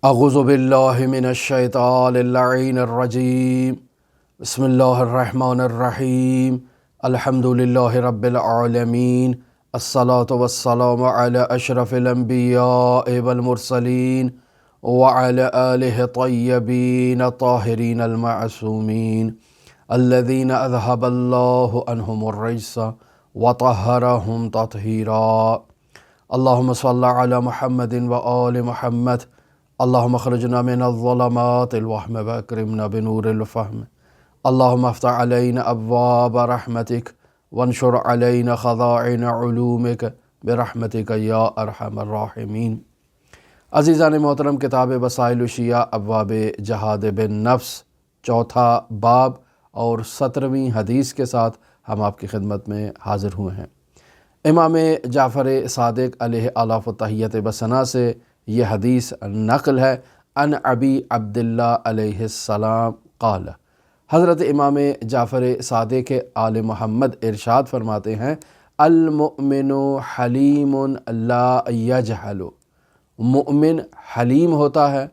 اعوذ باللہ من الشیطان اللعین الرجیم بسم اللہ الرحمن الرحیم الحمدللہ رب العالمین الصلاة والسلام علی اشرف الانبیاء والمرسلین وعلى آلہ طیبین طاہرین المعصومین الذین اذہب اللہ عنہم الرجس وطہرہم تطہیرا اللہم صلی علی محمد وآل محمد اللہم اخرجنا من الظلمات الوہم واکرمنا بنور الفہم اللہم افتح علینا ابواب رحمتک وانشر علینا خزائن علومک برحمتک یا ارحم الراحمین۔ عزیزان محترم، کتاب وسائل الشیعہ ابواب جہاد بالنفس چوتھا باب اور 17ویں حدیث کے ساتھ ہم آپ کی خدمت میں حاضر ہوئے ہیں۔ امام جعفر صادق علیہ آلاف و تحیت بثنا سے یہ حدیث نقل ہے۔ عن ابی عبداللہ علیہ السلام قال، حضرت امام جعفر صادق آل محمد ارشاد فرماتے ہیں، المؤمن حلیم لا یجہل، مؤمن حلیم ہوتا ہے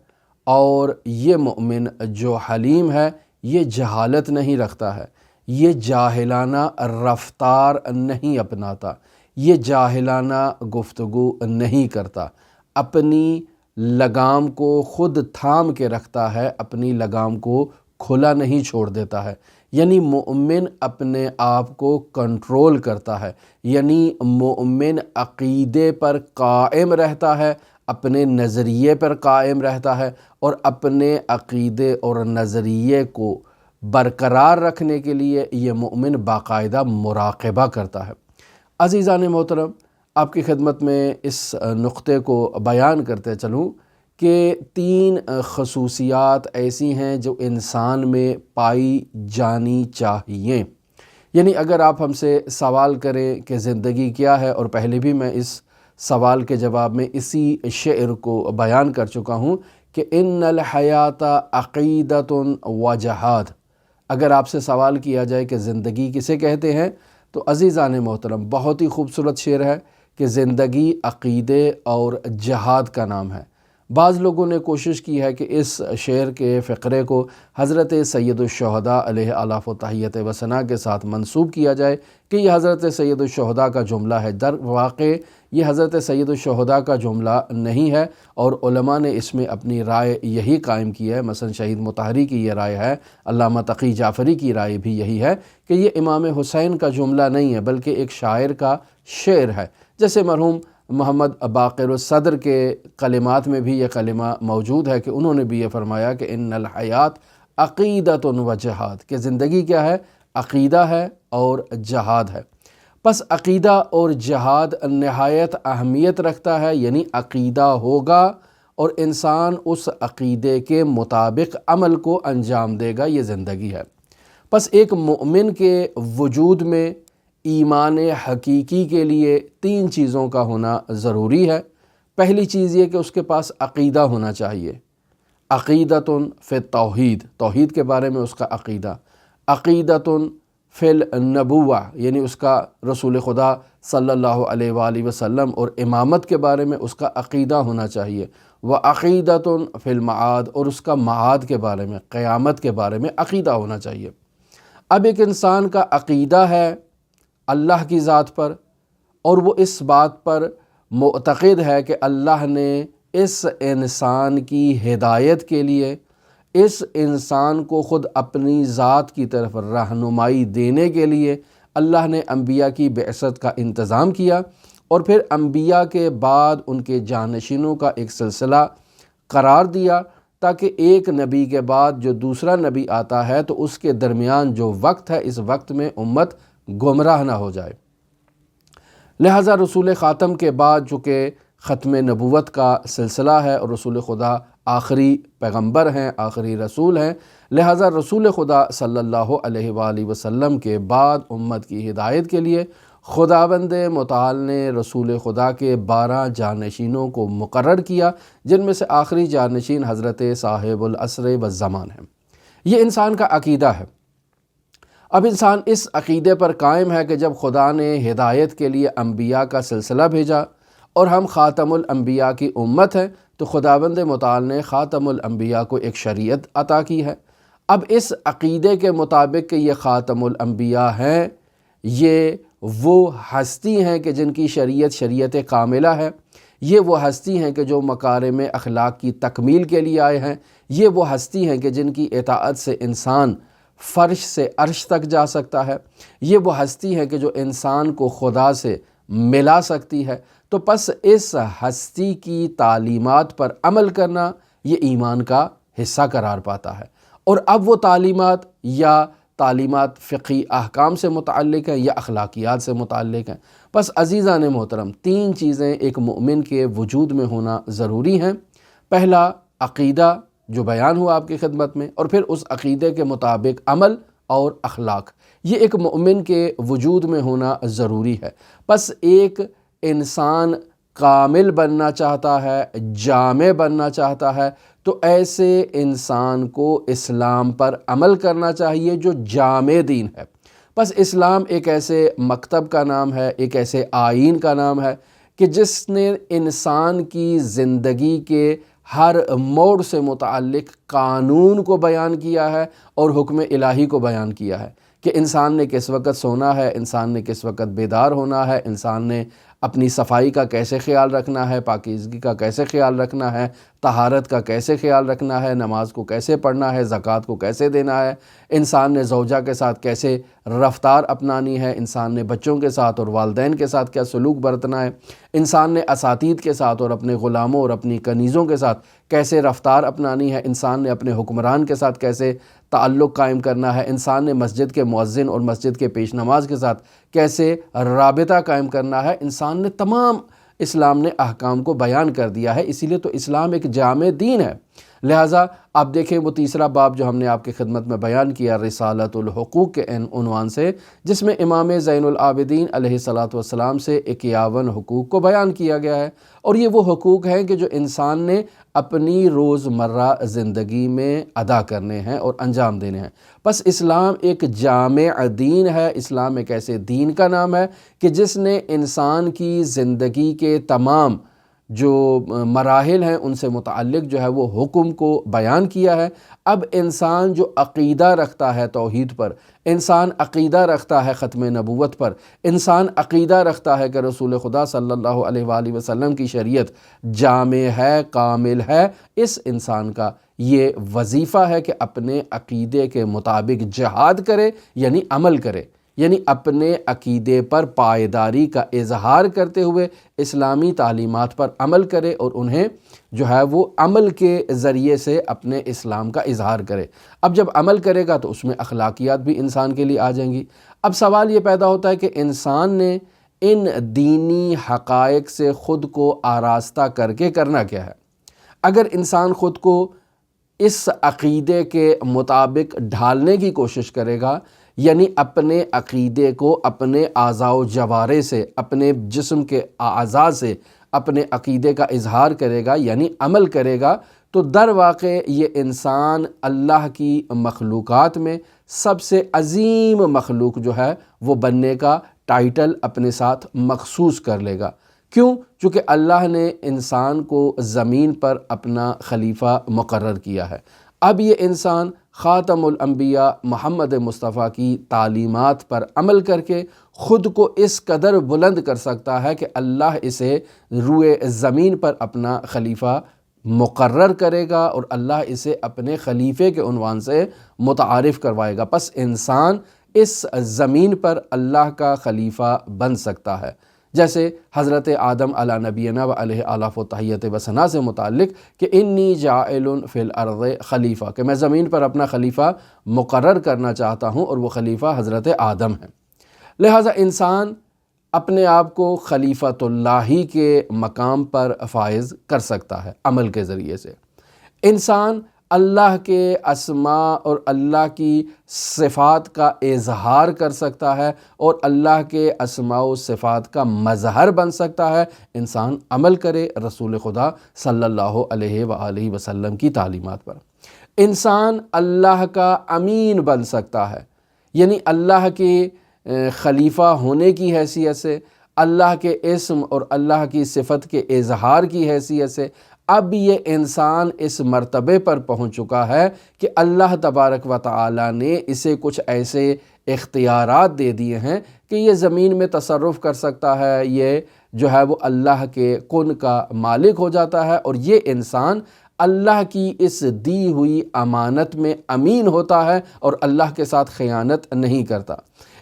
اور یہ مؤمن جو حلیم ہے یہ جہالت نہیں رکھتا ہے، یہ جاہلانہ رفتار نہیں اپناتا، یہ جاہلانہ گفتگو نہیں کرتا، اپنی لگام کو خود تھام کے رکھتا ہے، اپنی لگام کو کھلا نہیں چھوڑ دیتا ہے۔ یعنی مومن اپنے آپ کو کنٹرول کرتا ہے، یعنی مومن عقیدے پر قائم رہتا ہے، اپنے نظریے پر قائم رہتا ہے اور اپنے عقیدے اور نظریے کو برقرار رکھنے کے لیے یہ مومن باقاعدہ مراقبہ کرتا ہے۔ عزیزان محترم، آپ کی خدمت میں اس نقطے کو بیان کرتے چلوں کہ 3 خصوصیات ایسی ہیں جو انسان میں پائی جانی چاہیے۔ یعنی اگر آپ ہم سے سوال کریں کہ زندگی کیا ہے، اور پہلے بھی میں اس سوال کے جواب میں اسی شعر کو بیان کر چکا ہوں کہ ان الحیات عقیدۃ و جہاد، اگر آپ سے سوال کیا جائے کہ زندگی کسے کہتے ہیں تو عزیزان محترم بہت ہی خوبصورت شعر ہے کہ زندگی عقیدے اور جہاد کا نام ہے۔ بعض لوگوں نے کوشش کی ہے کہ اس شعر کے فقرے کو حضرت سید الشہداء علیہ آلاف و تحیت وثنا کے ساتھ منسوب کیا جائے کہ یہ حضرت سید الشہداء کا جملہ ہے۔ در واقع یہ حضرت سید الشہداء کا جملہ نہیں ہے، اور علماء نے اس میں اپنی رائے یہی قائم کی ہے۔ مثلا شہید مطہری کی یہ رائے ہے، علامہ تقی جعفری کی رائے بھی یہی ہے کہ یہ امام حسین کا جملہ نہیں ہے بلکہ ایک شاعر کا شعر ہے۔ جیسے مرحوم محمد باقر الصدر کے کلمات میں بھی یہ کلمہ موجود ہے کہ انہوں نے بھی یہ فرمایا کہ ان الحیات عقیدۃ و جہاد، کہ زندگی کیا ہے؟ عقیدہ ہے اور جہاد ہے۔ پس عقیدہ اور جہاد نہایت اہمیت رکھتا ہے، یعنی عقیدہ ہوگا اور انسان اس عقیدے کے مطابق عمل کو انجام دے گا، یہ زندگی ہے۔ پس ایک مومن کے وجود میں ایمان حقیقی کے لیے 3 چیزوں کا ہونا ضروری ہے۔ پہلی چیز یہ کہ اس کے پاس عقیدہ ہونا چاہیے، عقیدۃ فی التوحید، توحید کے بارے میں اس کا عقیدہ، عقیدۃ فی النبوہ، یعنی اس کا رسول خدا صلی اللہ علیہ وآلہ وسلم اور امامت کے بارے میں اس کا عقیدہ ہونا چاہیے، وعقیدۃ فی المعاد، اور اس کا معاد کے بارے میں، قیامت کے بارے میں عقیدہ ہونا چاہیے۔ اب ایک انسان کا عقیدہ ہے اللہ کی ذات پر، اور وہ اس بات پر معتقد ہے کہ اللہ نے اس انسان کی ہدایت کے لیے، اس انسان کو خود اپنی ذات کی طرف رہنمائی دینے کے لیے اللہ نے انبیاء کی بعثت کا انتظام کیا، اور پھر انبیاء کے بعد ان کے جانشینوں کا ایک سلسلہ قرار دیا تاکہ ایک نبی کے بعد جو دوسرا نبی آتا ہے تو اس کے درمیان جو وقت ہے، اس وقت میں امت گمراہ نہ ہو جائے۔ لہٰذا رسول خاتم کے بعد چونکہ ختم نبوت کا سلسلہ ہے اور رسول خدا آخری پیغمبر ہیں، آخری رسول ہیں، لہٰذا رسول خدا صلی اللہ علیہ وآلہ وسلم کے بعد امت کی ہدایت کے لیے خداوند متعال نے رسول خدا کے 12 جانشینوں کو مقرر کیا، جن میں سے آخری جانشین حضرت صاحب العصر والزمان ہیں۔ یہ انسان کا عقیدہ ہے۔ اب انسان اس عقیدے پر قائم ہے کہ جب خدا نے ہدایت کے لیے انبیاء کا سلسلہ بھیجا اور ہم خاتم الانبیاء کی امت ہیں، تو خداوند متعال نے خاتم الانبیاء کو ایک شریعت عطا کی ہے۔ اب اس عقیدے کے مطابق کہ یہ خاتم الانبیاء ہیں، یہ وہ ہستی ہیں کہ جن کی شریعت کاملہ ہے، یہ وہ ہستی ہیں کہ جو مکارم اخلاق کی تکمیل کے لیے آئے ہیں، یہ وہ ہستی ہیں کہ جن کی اطاعت سے انسان فرش سے عرش تک جا سکتا ہے، یہ وہ ہستی ہے کہ جو انسان کو خدا سے ملا سکتی ہے۔ تو پس اس ہستی کی تعلیمات پر عمل کرنا یہ ایمان کا حصہ قرار پاتا ہے۔ اور اب وہ تعلیمات یا تعلیمات فقہی احکام سے متعلق ہیں یا اخلاقیات سے متعلق ہیں۔ پس عزیزان محترم، 3 چیزیں ایک مومن کے وجود میں ہونا ضروری ہیں۔ پہلا، عقیدہ جو بیان ہوا آپ کی خدمت میں، اور پھر اس عقیدے کے مطابق عمل اور اخلاق، یہ ایک مومن کے وجود میں ہونا ضروری ہے۔ پس ایک انسان کامل بننا چاہتا ہے، جامع بننا چاہتا ہے، تو ایسے انسان کو اسلام پر عمل کرنا چاہیے جو جامع دین ہے۔ بس اسلام ایک ایسے مکتب کا نام ہے، ایک ایسے آئین کا نام ہے کہ جس نے انسان کی زندگی کے ہر موڑ سے متعلق قانون کو بیان کیا ہے اور حکم الہی کو بیان کیا ہے کہ انسان نے کس وقت سونا ہے، انسان نے کس وقت بیدار ہونا ہے، انسان نے اپنی صفائی کا کیسے خیال رکھنا ہے، پاکیزگی کا کیسے خیال رکھنا ہے، طہارت کا کیسے خیال رکھنا ہے، نماز کو کیسے پڑھنا ہے، زکوٰۃ کو کیسے دینا ہے، انسان نے زوجہ کے ساتھ کیسے رفتار اپنانی ہے، انسان نے بچوں کے ساتھ اور والدین کے ساتھ کیا سلوک برتنا ہے، انسان نے اساتید کے ساتھ اور اپنے غلاموں اور اپنی کنیزوں کے ساتھ کیسے رفتار اپنانی ہے، انسان نے اپنے حکمران کے ساتھ کیسے تعلق قائم کرنا ہے، انسان نے مسجد کے مؤذن اور مسجد کے پیش نماز کے ساتھ کیسے رابطہ قائم کرنا ہے، انسان نے تمام اسلام نے احکام کو بیان کر دیا ہے۔ اسی لیے تو اسلام ایک جامع دین ہے۔ لہٰذا آپ دیکھیں وہ تیسرا باب جو ہم نے آپ کی خدمت میں بیان کیا رسالۃ الحقوق کے عنوان سے، جس میں امام زین العابدین علیہ السلام سے 51 حقوق کو بیان کیا گیا ہے، اور یہ وہ حقوق ہیں کہ جو انسان نے اپنی روزمرہ زندگی میں ادا کرنے ہیں اور انجام دینے ہیں۔ بس اسلام ایک جامع دین ہے، اسلام ایک ایسے دین کا نام ہے کہ جس نے انسان کی زندگی کے تمام جو مراحل ہیں ان سے متعلق جو ہے وہ حکم کو بیان کیا ہے۔ اب انسان جو عقیدہ رکھتا ہے توحید پر، انسان عقیدہ رکھتا ہے ختم نبوت پر، انسان عقیدہ رکھتا ہے کہ رسول خدا صلی اللہ علیہ وآلہ وسلم کی شریعت جامع ہے، کامل ہے، اس انسان کا یہ وظیفہ ہے کہ اپنے عقیدے کے مطابق جہاد کرے، یعنی عمل کرے، یعنی اپنے عقیدے پر پائیداری کا اظہار کرتے ہوئے اسلامی تعلیمات پر عمل کرے اور انہیں جو ہے وہ عمل کے ذریعے سے اپنے اسلام کا اظہار کرے۔ اب جب عمل کرے گا تو اس میں اخلاقیات بھی انسان کے لیے آ جائیں گی۔ اب سوال یہ پیدا ہوتا ہے کہ انسان نے ان دینی حقائق سے خود کو آراستہ کر کے کرنا کیا ہے؟ اگر انسان خود کو اس عقیدے کے مطابق ڈھالنے کی کوشش کرے گا، یعنی اپنے عقیدے کو اپنے اعضاء و جوارح سے، اپنے جسم کے اعضاء سے اپنے عقیدے کا اظہار کرے گا، یعنی عمل کرے گا، تو در واقع یہ انسان اللہ کی مخلوقات میں سب سے عظیم مخلوق جو ہے وہ بننے کا ٹائٹل اپنے ساتھ مخصوص کر لے گا۔ کیوں؟ چونکہ اللہ نے انسان کو زمین پر اپنا خلیفہ مقرر کیا ہے۔ اب یہ انسان خاتم الانبیاء محمد مصطفیٰ کی تعلیمات پر عمل کر کے خود کو اس قدر بلند کر سکتا ہے کہ اللہ اسے روئے زمین پر اپنا خلیفہ مقرر کرے گا اور اللہ اسے اپنے خلیفے کے عنوان سے متعارف کروائے گا۔ پس انسان اس زمین پر اللہ کا خلیفہ بن سکتا ہے، جیسے حضرت آدم علی نبینا و علیہ آلاف و تحیت و ثنا سے متعلق کہ انی جاعل فی الارض خلیفہ، کہ میں زمین پر اپنا خلیفہ مقرر کرنا چاہتا ہوں، اور وہ خلیفہ حضرت آدم ہے۔ لہٰذا انسان اپنے آپ کو خلیفۃ اللہ کے مقام پر فائز کر سکتا ہے عمل کے ذریعے سے۔ انسان اللہ کے اسماء اور اللہ کی صفات کا اظہار کر سکتا ہے اور اللہ کے اسماء و صفات کا مظہر بن سکتا ہے۔ انسان عمل کرے رسول خدا صلی اللہ علیہ وآلہ وسلم کی تعلیمات پر۔ انسان اللہ کا امین بن سکتا ہے، یعنی اللہ کے خلیفہ ہونے کی حیثیت سے، اللہ کے اسم اور اللہ کی صفت کے اظہار کی حیثیت سے، اب یہ انسان اس مرتبے پر پہنچ چکا ہے کہ اللہ تبارک و تعالی نے اسے کچھ ایسے اختیارات دے دیے ہیں کہ یہ زمین میں تصرف کر سکتا ہے، یہ جو ہے وہ اللہ کے کن کا مالک ہو جاتا ہے، اور یہ انسان اللہ کی اس دی ہوئی امانت میں امین ہوتا ہے اور اللہ کے ساتھ خیانت نہیں کرتا۔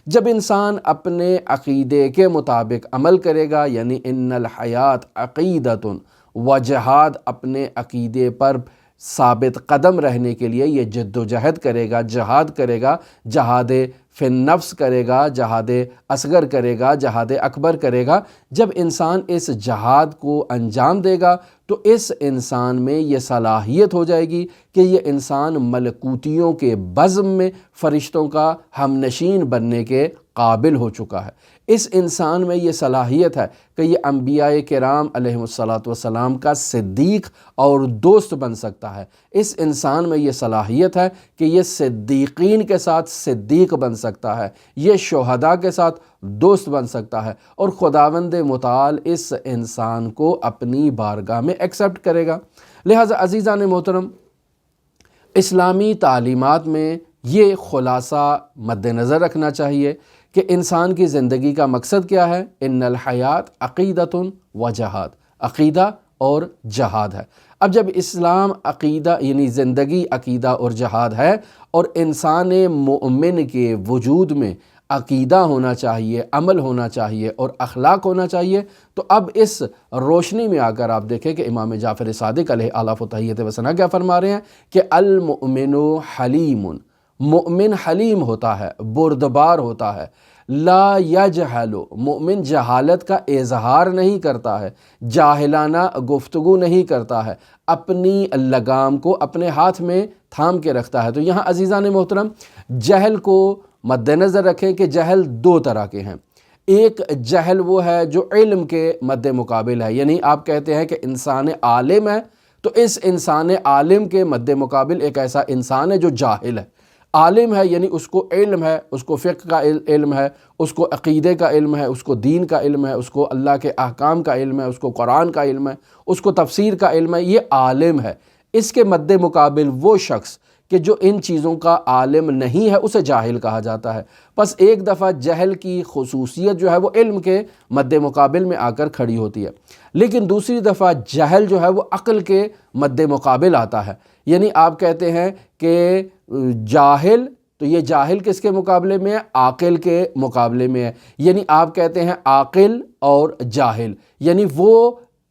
جب انسان اپنے عقیدے کے مطابق عمل کرے گا، یعنی ان الحیات عقیدۃ و جہاد، اپنے عقیدے پر ثابت قدم رہنے کے لیے یہ جد و جہد کرے گا، جہاد کرے گا، جہاد فی النفس کرے گا، جہاد اصغر کرے گا، جہاد اکبر کرے گا۔ جب انسان اس جہاد کو انجام دے گا تو اس انسان میں یہ صلاحیت ہو جائے گی کہ یہ انسان ملکوتیوں کے بزم میں فرشتوں کا ہم نشین بننے کے قابل ہو چکا ہے۔ اس انسان میں یہ صلاحیت ہے کہ یہ انبیاء کرام علیہ السلام کا صدیق اور دوست بن سکتا ہے۔ اس انسان میں یہ صلاحیت ہے کہ یہ صدیقین کے ساتھ صدیق بن سکتا ہے، یہ شہداء کے ساتھ دوست بن سکتا ہے، اور خداوند متعال اس انسان کو اپنی بارگاہ میں ایکسیپٹ کرے گا۔ لہٰذا عزیزان محترم، اسلامی تعلیمات میں یہ خلاصہ مد نظر رکھنا چاہیے کہ انسان کی زندگی کا مقصد کیا ہے؟ ان الحیات عقیدۃ و جہاد، عقیدہ اور جہاد ہے۔ اب جب اسلام عقیدہ یعنی زندگی عقیدہ اور جہاد ہے، اور انسان مومن کے وجود میں عقیدہ ہونا چاہیے، عمل ہونا چاہیے اور اخلاق ہونا چاہیے، تو اب اس روشنی میں آ کر آپ دیکھیں کہ امام جعفر صادق علیہ آلاف و تحیت و ثنا کیا فرما رہے ہیں کہ المؤمن حلیم، مومن حلیم ہوتا ہے، بردبار ہوتا ہے، لا یجہل، مومن جہالت کا اظہار نہیں کرتا ہے، جاہلانہ گفتگو نہیں کرتا ہے، اپنی لگام کو اپنے ہاتھ میں تھام کے رکھتا ہے۔ تو یہاں عزیزان محترم جہل کو مد نظر رکھیں کہ جہل دو طرح کے ہیں۔ ایک جہل وہ ہے جو علم کے مد مقابل ہے، یعنی آپ کہتے ہیں کہ انسان عالم ہے، تو اس انسان عالم کے مد مقابل ایک ایسا انسان ہے جو جاہل ہے۔ عالم ہے یعنی اس کو علم ہے، اس کو فقہ کا علم ہے، اس کو عقیدے کا علم ہے، اس کو دین کا علم ہے، اس کو اللہ کے احکام کا علم ہے، اس کو قرآن کا علم ہے، اس کو تفسیر کا علم ہے، یہ عالم ہے۔ اس کے مد مقابل وہ شخص کہ جو ان چیزوں کا عالم نہیں ہے اسے جاہل کہا جاتا ہے۔ بس ایک دفعہ جہل کی خصوصیت جو ہے وہ علم کے مد مقابل میں آ کر کھڑی ہوتی ہے، لیکن دوسری دفعہ جہل جو ہے وہ عقل کے مد مقابل آتا ہے۔ یعنی آپ کہتے ہیں کہ جاہل، تو یہ جاہل کس کے مقابلے میں ہے؟ عاقل کے مقابلے میں ہے۔ یعنی آپ کہتے ہیں عاقل اور جاہل، یعنی وہ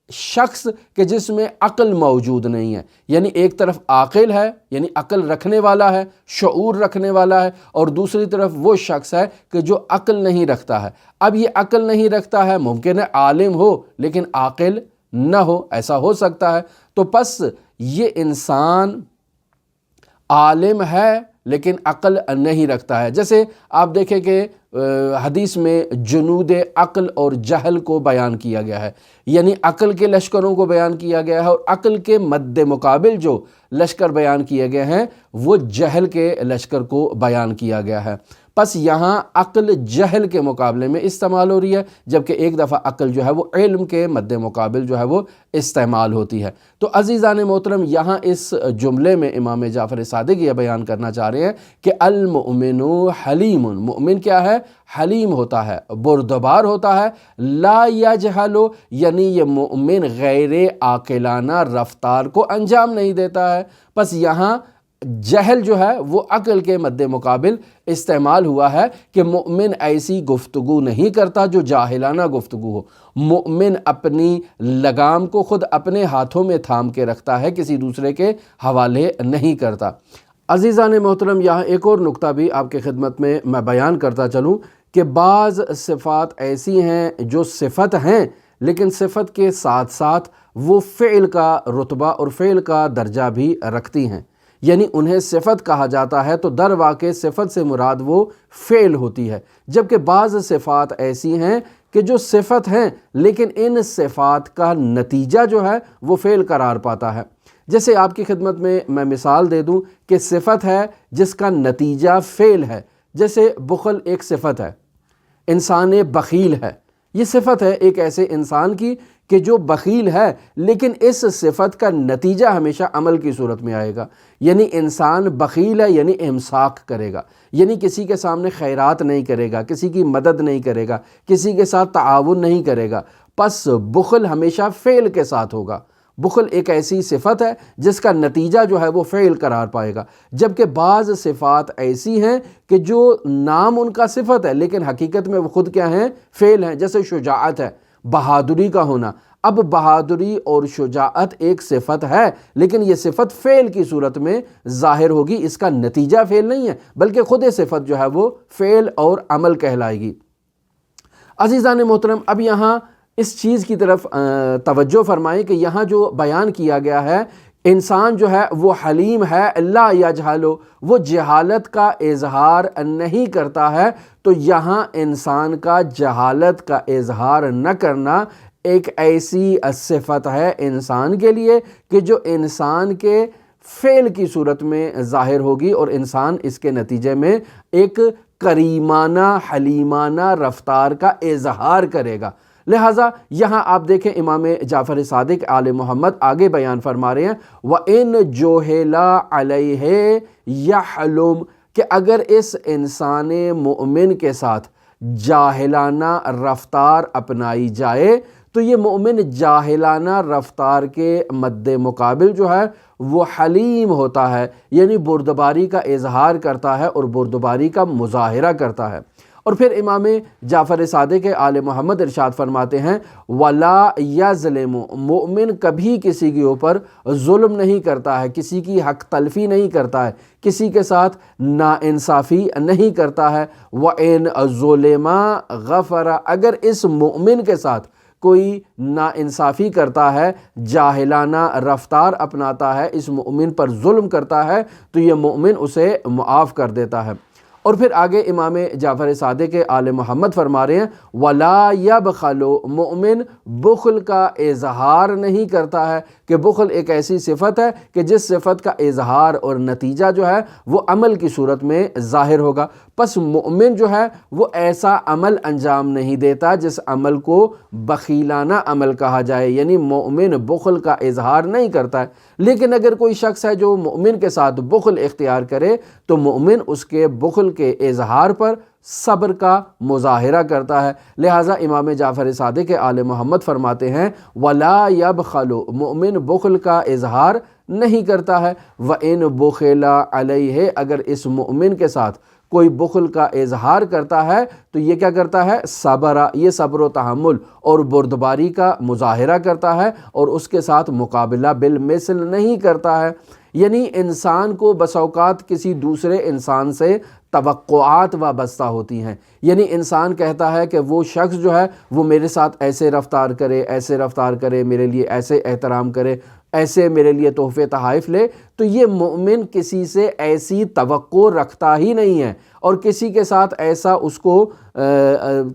شخص کہ جس میں عقل موجود نہیں ہے، یعنی ایک طرف عاقل ہے یعنی عقل رکھنے والا ہے، شعور رکھنے والا ہے، اور دوسری طرف وہ شخص ہے کہ جو عقل نہیں رکھتا ہے۔ اب یہ عقل نہیں رکھتا ہے، ممکن ہے عالم ہو لیکن عاقل نہ ہو، ایسا ہو سکتا ہے۔ تو پس یہ انسان عالم ہے لیکن عقل نہیں رکھتا ہے۔ جیسے آپ دیکھیں کہ حدیث میں جنود عقل اور جہل کو بیان کیا گیا ہے، یعنی عقل کے لشکروں کو بیان کیا گیا ہے، اور عقل کے مد مقابل جو لشکر بیان کیے گئے ہیں وہ جہل کے لشکر کو بیان کیا گیا ہے۔ پس یہاں عقل جہل کے مقابلے میں استعمال ہو رہی ہے، جبکہ ایک دفعہ عقل جو ہے وہ علم کے مد مقابل جو ہے وہ استعمال ہوتی ہے۔ تو عزیزان محترم، یہاں اس جملے میں امام جعفر صادق یہ بیان کرنا چاہ رہے ہیں کہ المؤمن حلیم، مومن کیا ہے؟ حلیم ہوتا ہے، بردبار ہوتا ہے، لا یجہل، یعنی یہ مومن غیر عاقلانہ رفتار کو انجام نہیں دیتا ہے۔ پس یہاں جہل جو ہے وہ عقل کے مد مقابل استعمال ہوا ہے کہ مومن ایسی گفتگو نہیں کرتا جو جاہلانہ گفتگو ہو۔ مومن اپنی لگام کو خود اپنے ہاتھوں میں تھام کے رکھتا ہے، کسی دوسرے کے حوالے نہیں کرتا۔ عزیزان محترم، یہاں ایک اور نقطہ بھی آپ کی خدمت میں بیان کرتا چلوں کہ بعض صفات ایسی ہیں جو صفت ہیں لیکن صفت کے ساتھ ساتھ وہ فعل کا رتبہ اور فعل کا درجہ بھی رکھتی ہیں، یعنی انہیں صفت کہا جاتا ہے تو در واقع صفت سے مراد وہ فعل ہوتی ہے، جبکہ بعض صفات ایسی ہیں کہ جو صفت ہیں لیکن ان صفات کا نتیجہ جو ہے وہ فعل قرار پاتا ہے۔ جیسے آپ کی خدمت میں مثال دے دوں کہ صفت ہے جس کا نتیجہ فعل ہے، جیسے بخل ایک صفت ہے، انسان بخیل ہے، یہ صفت ہے ایک ایسے انسان کی کہ جو بخیل ہے، لیکن اس صفت کا نتیجہ ہمیشہ عمل کی صورت میں آئے گا۔ یعنی انسان بخیل ہے، یعنی امساک کرے گا، یعنی کسی کے سامنے خیرات نہیں کرے گا، کسی کی مدد نہیں کرے گا، کسی کے ساتھ تعاون نہیں کرے گا۔ پس بخل ہمیشہ فعل کے ساتھ ہوگا۔ بخل ایک ایسی صفت ہے جس کا نتیجہ جو ہے وہ فعل قرار پائے گا، جبکہ بعض صفات ایسی ہیں کہ جو نام ان کا صفت ہے لیکن حقیقت میں وہ خود کیا ہیں؟ فعل ہیں۔ جیسے شجاعت ہے، بہادری کا ہونا۔ اب بہادری اور شجاعت ایک صفت ہے، لیکن یہ صفت فعل کی صورت میں ظاہر ہوگی، اس کا نتیجہ فعل نہیں ہے بلکہ خود صفت جو ہے وہ فعل اور عمل کہلائے گی۔ عزیزان محترم، اب یہاں اس چیز کی طرف توجہ فرمائیں کہ یہاں جو بیان کیا گیا ہے، انسان جو ہے وہ حلیم ہے، لا یجہلو، وہ جہالت کا اظہار نہیں کرتا ہے۔ تو یہاں انسان کا جہالت کا اظہار نہ کرنا ایک ایسی صفت ہے انسان کے لیے کہ جو انسان کے فعل کی صورت میں ظاہر ہوگی، اور انسان اس کے نتیجے میں ایک کریمانہ حلیمانہ رفتار کا اظہار کرے گا۔ لہٰذا یہاں آپ دیکھیں امام جعفر صادق آل محمد آگے بیان فرما رہے ہیں وَإِن جُہِلَ عَلَيْهِ يَحْلُمْ، کہ اگر اس انسان مومن کے ساتھ جاہلانہ رفتار اپنائی جائے تو یہ مومن جاہلانہ رفتار کے مد مقابل جو ہے وہ حلیم ہوتا ہے، یعنی بردباری کا اظہار کرتا ہے اور بردباری کا مظاہرہ کرتا ہے۔ اور پھر امام جعفر صادق آل محمد ارشاد فرماتے ہیں وَلَا يَظْلِمُ، مومن کبھی کسی کے اوپر ظلم نہیں کرتا ہے، کسی کی حق تلفی نہیں کرتا ہے، کسی کے ساتھ ناانصافی نہیں کرتا ہے۔ وَإِنْ ظُلِمَ غَفَرَ، اگر اس مومن کے ساتھ کوئی ناانصافی کرتا ہے، جاہلانہ رفتار اپناتا ہے، اس مومن پر ظلم کرتا ہے، تو یہ مومن اسے معاف کر دیتا ہے۔ اور پھر آگے امام جعفر صادق آل محمد فرما رہے ہیں وَلَا يَبْخَلُ، مومن بخل کا اظہار نہیں کرتا ہے، کہ بخل ایک ایسی صفت ہے کہ جس صفت کا اظہار اور نتیجہ جو ہے وہ عمل کی صورت میں ظاہر ہوگا۔ پس مومن جو ہے وہ ایسا عمل انجام نہیں دیتا جس عمل کو بخیلانہ عمل کہا جائے، یعنی مومن بخل کا اظہار نہیں کرتا ہے۔ لیکن اگر کوئی شخص ہے جو مومن کے ساتھ بخل اختیار کرے تو مومن اس کے بخل کے اظہار پر صبر کا مظاہرہ کرتا ہے۔ لہٰذا امام جعفر صادق آل محمد فرماتے ہیں وَلَا يَبْخَلُ، مومن بخل کا اظہار نہیں کرتا ہے۔ وَإِن بُخِلَ عَلَيْهِ، اگر اس مومن کے ساتھ کوئی بخل کا اظہار کرتا ہے تو یہ کیا کرتا ہے؟ صبر، یہ صبر و تحمل اور بردباری کا مظاہرہ کرتا ہے اور اس کے ساتھ مقابلہ بالمثل نہیں کرتا ہے۔ یعنی انسان کو بس اوقات کسی دوسرے انسان سے توقعات وابستہ ہوتی ہیں، یعنی انسان کہتا ہے کہ وہ شخص جو ہے وہ میرے ساتھ ایسے رفتار کرے، ایسے رفتار کرے، میرے لیے ایسے احترام کرے، ایسے میرے لیے تحفے تحائف لے، تو یہ مومن کسی سے ایسی توقع رکھتا ہی نہیں ہے، اور کسی کے ساتھ ایسا اس کو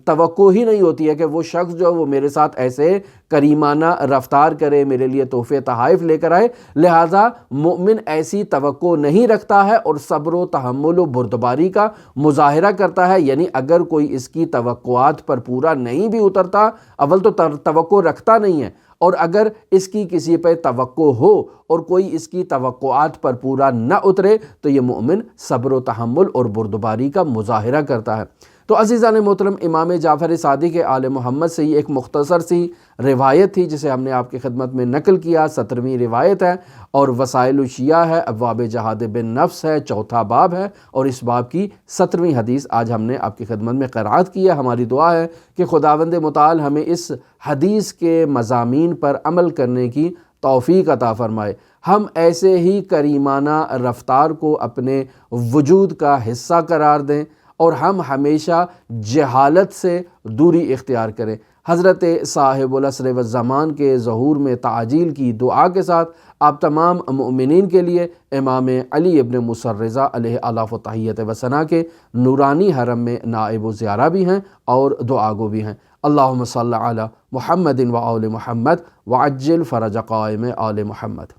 توقع ہی نہیں ہوتی ہے کہ وہ شخص جو وہ میرے ساتھ ایسے کریمانہ رفتار کرے، میرے لیے تحفے تحائف لے کر آئے۔ لہٰذا مومن ایسی توقع نہیں رکھتا ہے اور صبر و تحمل و بردباری کا مظاہرہ کرتا ہے، یعنی اگر کوئی اس کی توقعات پر پورا نہیں بھی اترتا، اول تو توقع رکھتا نہیں ہے، اور اگر اس کی کسی پہ توقع ہو اور کوئی اس کی توقعات پر پورا نہ اترے تو یہ مومن صبر و تحمل اور بردباری کا مظاہرہ کرتا ہے۔ تو عزیزان محترم، امام جعفر صادق آل محمد سے یہ ایک مختصر سی روایت تھی جسے ہم نے آپ کی خدمت میں نقل کیا، 17ویں روایت ہے، اور وسائل الشیعہ ہے، ابواب جہاد بن نفس ہے، 4تھا باب ہے، اور اس باب کی 17ویں حدیث آج ہم نے آپ کی خدمت میں قرأت کی ہے۔ ہماری دعا ہے کہ خداوند متعال ہمیں اس حدیث کے مضامین پر عمل کرنے کی توفیق عطا فرمائے، ہم ایسے ہی کریمانہ رفتار کو اپنے وجود کا حصہ قرار دیں، اور ہم ہمیشہ جہالت سے دوری اختیار کریں۔ حضرت صاحب العصر والزمان کے ظہور میں تعجیل کی دعا کے ساتھ آپ تمام مؤمنین کے لیے امام علی ابن موسیٰ الرضا علیہ الاف و تحیت و ثنا کے نورانی حرم میں نائب و زیارہ بھی ہیں اور دعا گو بھی ہیں۔ اللہم صلی علی محمد و آل محمد وعجل فرج قائم آل محمد۔